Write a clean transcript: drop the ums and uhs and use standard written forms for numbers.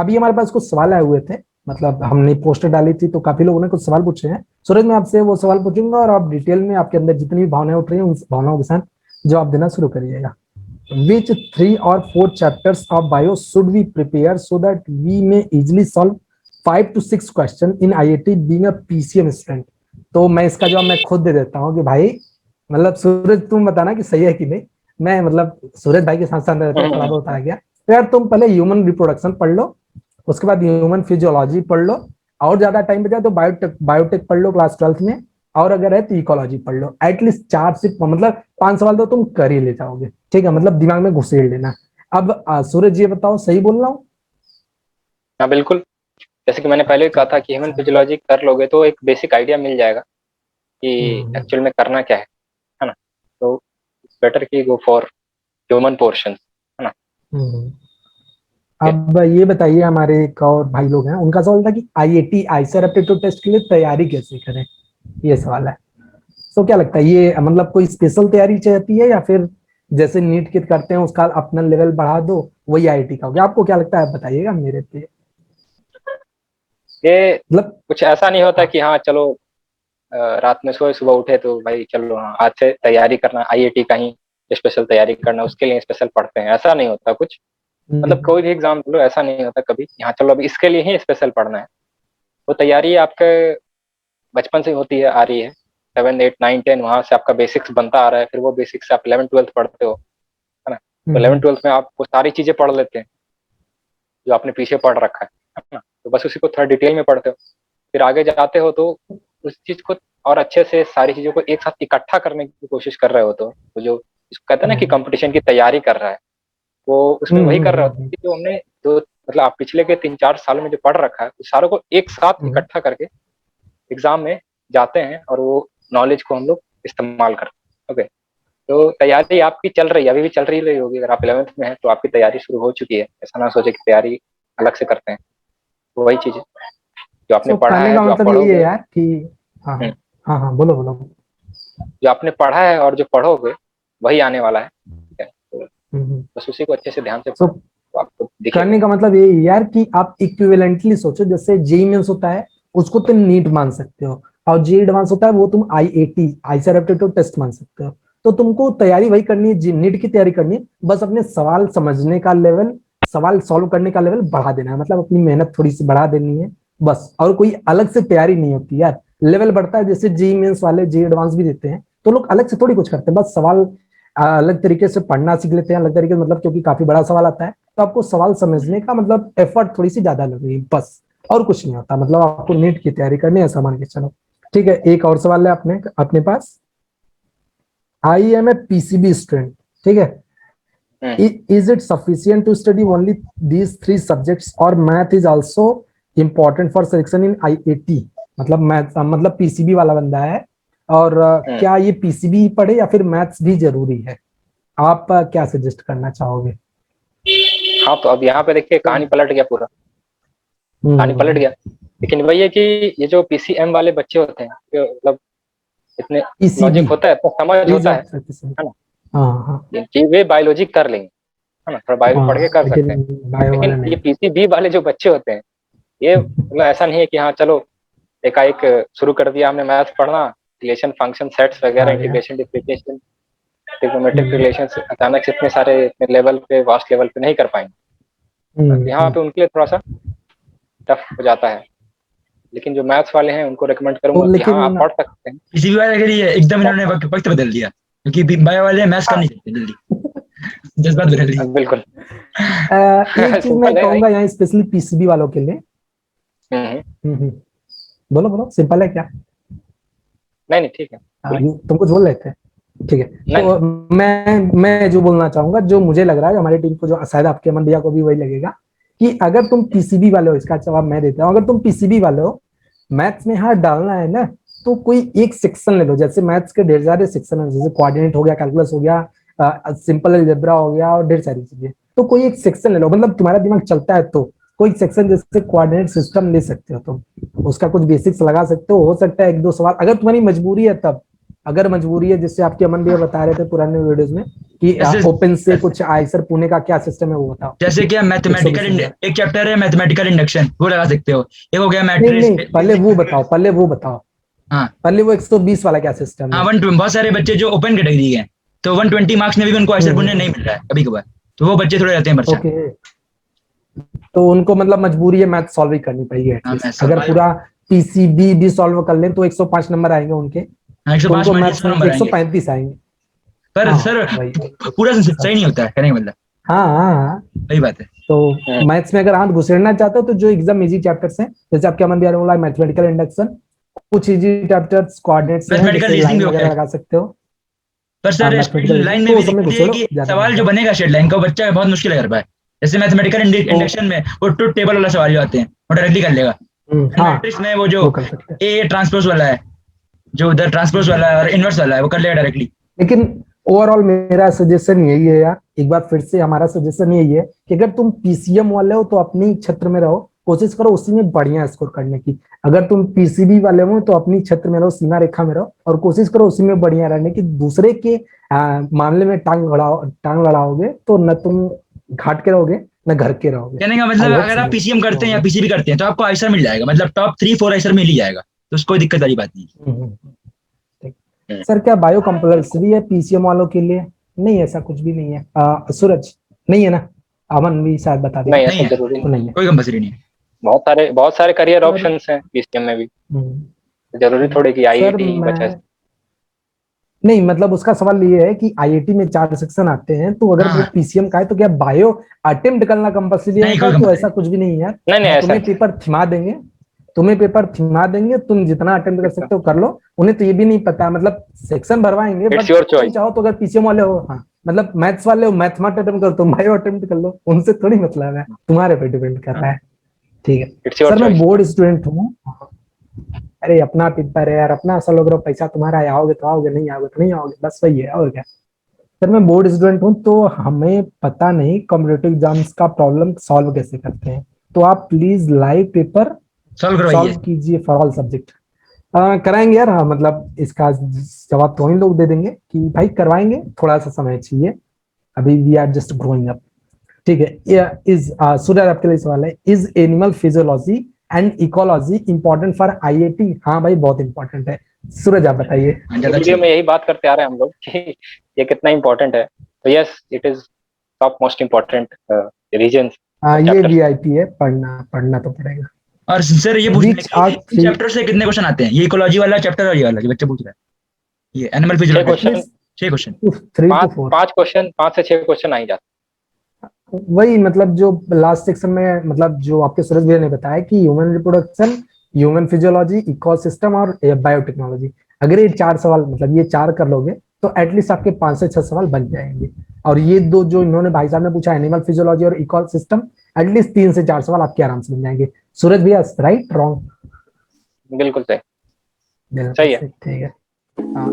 अभी हमारे पास कुछ सवाल आए हुए थे, मतलब हमने पोस्टर डाली थी तो काफी लोगों ने कुछ सवाल पूछे हैं। सूरज, मैं आपसे वो सवाल पूछूंगा और आप डिटेल में आपके अंदर जितनी भी भावनाएं उठ रही हैं उन भावनाओं के साथ जवाब देना शुरू करिएगा। Which 3 or 4 chapters of bio should we prepare so that we may easily solve 5 to 6 questions in IIT being a PCM student? तो मैं इसका जवाब मैं खुद दे देता हूँ कि भाई, मतलब सूरज तुम बताना कि सही है कि नहीं। मैं मतलब सूरज भाई के साथ साथ रहता हूँ, थोड़ा बहुत आ गया। तो यार तुम पहले ह्यूमन रिप्रोडक्शन पढ़ लो, उसके बाद ह्यूमन फिजियोलॉजी पढ़ लो, और ज्यादा टाइम बचा तो बायोटेक बायोटेक पढ़ लो क्लास 12th में, और अगर है तो इकोलॉजी पढ़ लो। एटलीस्ट 4 से मतलब 5 सवाल तो तुम कर ही ले जाओगे, ठीक है, मतलब दिमाग में घुसेड़ लेना। अब सूरज ये बताओ, सही बोल रहा हूँ? हाँ बिल्कुल, जैसे कि मैंने पहले भी कहा था कि ह्यूमन फिजियोलॉजी कर लोगे तो एक बेसिक आइडिया मिल जाएगा कि एक्चुअल में करना क्या है ना। तो बेटर की गो फॉर ह्यूमन पोर्शन, है ना। अब ये बताइए, हमारे एक और भाई लोग हैं, उनका सवाल था कि आईआईटी आईसीआर एप्टीट्यूड टेस्ट के लिए तैयारी कैसे करें, ये सवाल है। तो क्या लगता है, ये मतलब कोई स्पेशल तैयारी चाहती है या फिर जैसे नीट की करते हैं उसका अपना लेवल बढ़ा दो, वही आईआईटी का हो गया? आपको क्या लगता है, बताइएगा मेरे पे। ये मतलब कुछ ऐसा नहीं होता कि हाँ चलो रात में सोए सुबह उठे तो भाई चलो हाँ आज से तैयारी करना, आईआईटी का ही स्पेशल तैयारी करना, उसके लिए स्पेशल पढ़ते हैं, ऐसा नहीं होता कुछ। मतलब कोई भी एग्जाम लो ऐसा नहीं होता कभी यहाँ चलो अभी इसके लिए ही स्पेशल पढ़ना है। वो तैयारी आपके बचपन से होती है, आ रही है, 7, 8, 9, 10 वहां से आपका बेसिक्स बनता आ रहा है, फिर वो बेसिक्स आप 11, 12 पढ़ते हो, है ना। तो 11, 12 में आप वो सारी चीजें पढ़ लेते हैं जो आपने पीछे पढ़ रखा है ना। तो बस उसी को थोड़ा डिटेल में पढ़ते हो, फिर आगे जाते हो तो उस चीज को और अच्छे से सारी चीजों को एक साथ इकट्ठा करने की कोशिश कर रहे हो। तो जो जिसको कहते हैं ना कि कंपटीशन की तैयारी कर रहा है, वो उसमें वही कर रहा होता है कि जो हमने जो मतलब आप पिछले के 3, 4 साल में जो पढ़ रखा है उस सारों को एक साथ इकट्ठा करके एग्जाम में जाते हैं और वो नॉलेज को हम लोग इस्तेमाल करते हैं। ओके, तो तैयारी आपकी चल रही है, अभी भी चल रही होगी। अगर आप 11th में हैं तो आपकी तैयारी शुरू हो चुकी है, ऐसा ना सोचे कि तैयारी अलग से करते हैं। तो वही चीज है जो आपने पढ़ा कहने है, का जो आप मतलब यही है पढ़ोगे। यार कि हाँ हाँ हाँ हाँ, बोलो बोलो। जो आपने पढ़ा है और जो पढ़ोगे वही आने वाला है, ठीक है। तो बस उसी को अच्छे से ध्यान से तो पढ़ो तो आपको दिखेगा। कहने का मतलब यही है यार कि आप इक्विवेलेंटली सोचो, जैसे जेई मेंस होता है उसको तुम नीट मान सकते हो, और जे एडवांस होता है वो तुम आईआईटी आईसीआर एप्टीट्यूड टेस्ट मान सकते हो। तो तुमको तैयारी वही करनी है, नीट की तैयारी करनी है, बस अपने सवाल समझने का लेवल, सवाल सॉल्व करने का लेवल बढ़ा देना है, मतलब अपनी मेहनत थोड़ी सी बढ़ा देनी है बस। और कोई अलग से तैयारी नहीं होती यार, लेवल बढ़ता है। जैसे जेई मेंस वाले जे एडवांस भी देते हैं तो लोग अलग से थोड़ी कुछ करते हैं, बस सवाल अलग तरीके से पढ़ना सीख लेते हैं, अलग तरीके से, मतलब क्योंकि काफी बड़ा सवाल आता है तो आपको सवाल समझने का मतलब एफर्ट थोड़ी सी ज्यादा लगेगी बस, और कुछ नहीं होता। मतलब आपको नीट की तैयारी करनी है, ऐसा मान के चलो। ठीक है, एक और सवाल है अपने अपने पास। I am a PCB student, ठीक है, is it sufficient to study only these 3 subjects और math is also important for selection in IIT? मतलब मैथ, मतलब पीसीबी वाला बंदा है, और क्या ये पीसीबी पढ़े या फिर मैथ्स भी जरूरी है? आप क्या सजेस्ट करना चाहोगे? हाँ तो अब यहाँ पे देखिए कहानी पलट गया पूरा, कहानी पलट गया। लेकिन वही है कि ये जो पीसीएम वाले बच्चे होते हैं जो मतलब इतने पीसीबी, लॉजिक होता है, तो समझ प्लीज होता आप। है ना, हाँ हाँ, कि वे बायोलॉजी कर लेंगे, है ना, थोड़ा बायो पढ़ के हाँ कर लेकिन सकते हैं। बायो वाला लेकिन ये नहीं। पीसीबी वाले जो बच्चे होते हैं, ये मतलब ऐसा नहीं है कि हाँ चलो एकाएक शुरू कर दिया हमने मैथ पढ़ना, रिलेशन फंक्शन सेट्स वगैरह, आ गया। इंटीग्रेशन डिफरेंशिएशन ट्रिग्नोमेट्रिक रिलेशन अचानक से इतने सारे इतने लेवल पे, वास्ट लेवल पे नहीं कर पाएंगे। तो यहाँ पे उनके लिए थोड़ा सा टफ हो जाता है। लेकिन जो मैथ्स वाले हैं उनको रिकमेंड तो करूंगा कि हाँ आप लेकिन पढ़ सकते हैं। किसी भी वाले के लिए एकदम इन्होंने वक्त बदल दिया, क्योंकि बायो वाले मैथ्स कर नहीं सकते जल्दी, जज्बात बदल दी। बिल्कुल एक चीज मैं सिंपल है भाई। कहूंगा यहाँ स्पेशली पीसीबी वालों के लिए। हम्म। हम्म, बोलो बोलो, सिंपल है क्या? नहीं नहीं ठीक है, बोलिए। तुम कुछ बोल रहे थे? ठीक है, नहीं तो मैं जो बोलना चाहूंगा, जो मुझे लग रहा है हमारी टीम को, जो शायद आपके अमन भैया को भी वही लगेगा, कि अगर तुम पीसीबी वाले हो, इसका जवाब मैं देता हूँ, अगर तुम पीसीबी वाले हो, मैथ्स में हाथ डालना है ना, तो कोई एक सेक्शन ले लो। जैसे मैथ्स के ढेर सारे सेक्शन है, जैसे कोऑर्डिनेट हो गया, कैलकुलस हो गया, सिंपल अलजेब्रा हो गया, और ढेर सारी चीजें। तो कोई एक सेक्शन ले लो, मतलब तुम्हारा दिमाग चलता है तो कोई सेक्शन, जैसे कोऑर्डिनेट सिस्टम ले सकते हो तुम, उसका कुछ बेसिक्स लगा सकते हो सकता है 1-2 सवाल, अगर तुम्हारी मजबूरी है तब। अगर मजबूरी है, जिससे आपके अमन भैया बता रहे थे पुराने वीडियोस में कि जैसे- ओपन से कुछ आईसर पुणे का क्या सिस्टम है वो बताओ। जैसे क्या मैथमेटिकल 120 नंबर। एक चैप्टर है मैथमेटिकल इंडक्शन, वो लगा सकते हो। एक हो गया नहीं नहीं, मैट्रिक्स। पहले वो बताओ, पहले वो बताओ, हाँ पहले वो 120 वाला क्या सिस्टम हाँ, है। 120 बहुत सारे बच्चे जो ओपन कैटेगरी के हैं, तो 120 मार्क्स में भी उनको आंसर पुण्य नहीं मिल रहा है कभी कभार, तो वो बच्चे थोड़े रहते हैं परेशान। ओके, तो उनको मतलब मजबूरी है मैथ सॉल्व ही करनी पड़ेगी हाँ, एटलीस्ट। अगर पूरा पीसीबी भी सॉल्व कर लें तो 105 नंबर आएंगे उनके, हाँ, 105 उनको माइनस मैथ्स में नंबर आएंगे। 135 आएंगे। पर हाँ सर भाई, पूरा सही नहीं होता है, कहने का मतलब हाँ हाँ हाँ। वही बात है। तो मैथ्स में अगर हाथ घुसेड़ना चाहते हो तो जो एकदम इजी चैप्टर्स हैं, जैसे आपके अमन बिहार बोला मैथमेटिकल इंडक्शन, कुछ इजी चैप्टर्स कोऑर्डिनेट्स हैं, मैथमेटिकल जैसे रीजनिंग भी लाइन हो वगैरह गया। लगा सकते हो। पर हाँ सर मैथमेटिकल रीजनिंग लाइन में तो भी उस समय दिक्कत ये है घुसेड़ो कि ज्यादा सवाल बेटर जो है। बनेगा शेड लाइन का, वो बच्चा बहुत मुश्किल कर पाए। जैसे मैथमेटिकल तो इंडक्शन में वो ट्रुथ टेबल वाला सवाल जो आते हैं वो डायरेक्टली कर लेगा। हाँ मैट्रिक्स में वो जो वो कर सकते हैं, ए ट्रांसपोज वाला है, जो उधर ट्रांसपोज वाला है और इनवर्स वाला है, वो कर लेगा डायरेक्टली। लेकिन ओवरऑल मेरा सजेशन यही है यार, एक बार फिर से हमारा सजेशन यही है कि अगर तुम पीसीएम वाले हो तो अपनी क्षेत्र में रहो, कोशिश करो उसी में बढ़िया स्कोर करने की। अगर तुम पीसीबी वाले हो तो अपनी क्षेत्र में रहो, सीमा रेखा में रहो और कोशिश करो उसी में बढ़िया रहने की। दूसरे के मामले में टांग लड़ाओगे तो न तुम घाट के रहोगे न घर के रहोगे। कहने का आई मतलब होप अगर आप पीसीएम करते हैं या समझ। पीसीबी करते हैं तो आपको आइसर मिल जाएगा, मतलब टॉप 3-4 आइसर मिल ही जाएगा, तो उसको कोई दिक्कत वाली बात नहीं। सर क्या बायो कंपल्सरी है पीसीएम वालों के लिए? नहीं, ऐसा कुछ भी नहीं है। सूरज नहीं है ना? अमन भी शायद बता देगा। नहीं, नहीं ऐसा है, जरूरी तो नहीं। नहीं है। कोई कंपल्सरी नहीं है। बहुत सारे करियर सर ऑप्शंस हैं पीसीएम में भी, जरूरी हम्म, थोड़ी कि सर आईआईटी मैं बचा। नहीं, मतलब उसका सवाल ये है कि आईआईटी में 4 सेक्शन आते हैं, तो अगर वो हाँ, पीसीएम का है तो क्या बायो अटेम्प्ट करना कंपल्सरी है नहीं क्या? कोई तो कंपल्सरी ऐसा कुछ भी नहीं है यार। नहीं नहीं, ऐसा तुम्हें पेपर थमा देंगे, तुम जितना अटेम्प्ट कर नहीं। सकते हो कर लो। उन्हें तो ये भी नहीं पता, मतलब सेक्शन भरवाएंगे इट्स बट योर तुम चॉइस। चाहो तो अगर पीसीएम वाले हो, हाँ मतलब मैथ्स वाले हो, मैथमेट अटेम्प्ट करो, तुम बायो अटेम्प्ट कर लो, उनसे थोड़ी मतलब है, तुम्हारे पे डिपेंड कर रहा है। ठीक है इट्स योर सर, मैं चॉइस। बोर्ड स्टूडेंट हूँ। अरे अपना पेपर है यार, अपना असल लोग पैसा तुम्हारा है, आओगे तो आओगे, नहीं आओगे तो नहीं आओगे, बस वही है और क्या। सर मैं बोर्ड स्टूडेंट हूँ तो हमें पता नहीं कॉम्पिटेटिव एग्जाम्स का प्रॉब्लम सॉल्व कैसे करते हैं, तो आप प्लीज लाइव पेपर सॉल्व करवाइए। सॉल्व कीजिए फॉर ऑल सब्जेक्ट। कराएंगे यार, हाँ मतलब इसका जवाब तो ही लोग दे देंगे कि भाई करवाएंगे, थोड़ा सा समय चाहिए, अभी we are just growing up. ठीक है, इज सूर्य आपके लिए सवाल है, is animal physiology and ecology important for IIT? हाँ भाई बहुत इंपॉर्टेंट है। सूरज आप बताइए। ज्यादा वीडियो अच्छी में यही बात करते आ रहे हैं हम लोग कि ये कितना इंपॉर्टेंट है, तो yes it is top most important reason ये चैप्टर। वीआईपी है, पढ़ना पढ़ना तो पड़ेगा। और सर ये पूछ रहे विच हैं आर कि थ्री चैप्टर से कितने क्वेश्चन आते हैं, ये इकोलॉजी वाला चैप्टर और ये वाला जो बच्चा पूछ रहा है, ये animal 6 physiology question, 6 question. 3 to 4। 5 question, 5 से 6 क्वेश्चन आ ही जाते वही मतलब जो लास्ट सेक्शन में, मतलब जो आपके सूरज भैया ने बताया कि human reproduction, human physiology, ecosystem और बायोटेक्नोलॉजी, अगर ये 4 सवाल मतलब ये 4 कर लोगे तो एटलीस्ट आपके 5 से 6 सवाल बन जाएंगे। और ये दो जो इन्होंने भाई साहब ने पूछा, एनिमल फिजियोलॉजी और इकोसिस्टम, एटलीस्ट 3 से 4 सवाल आपके आराम से बन जाएंगे। सूरज भैया राइट रॉन्ग? हैं। बिल्कुल सही बिल्कुल सही है। ठीक है। हाँ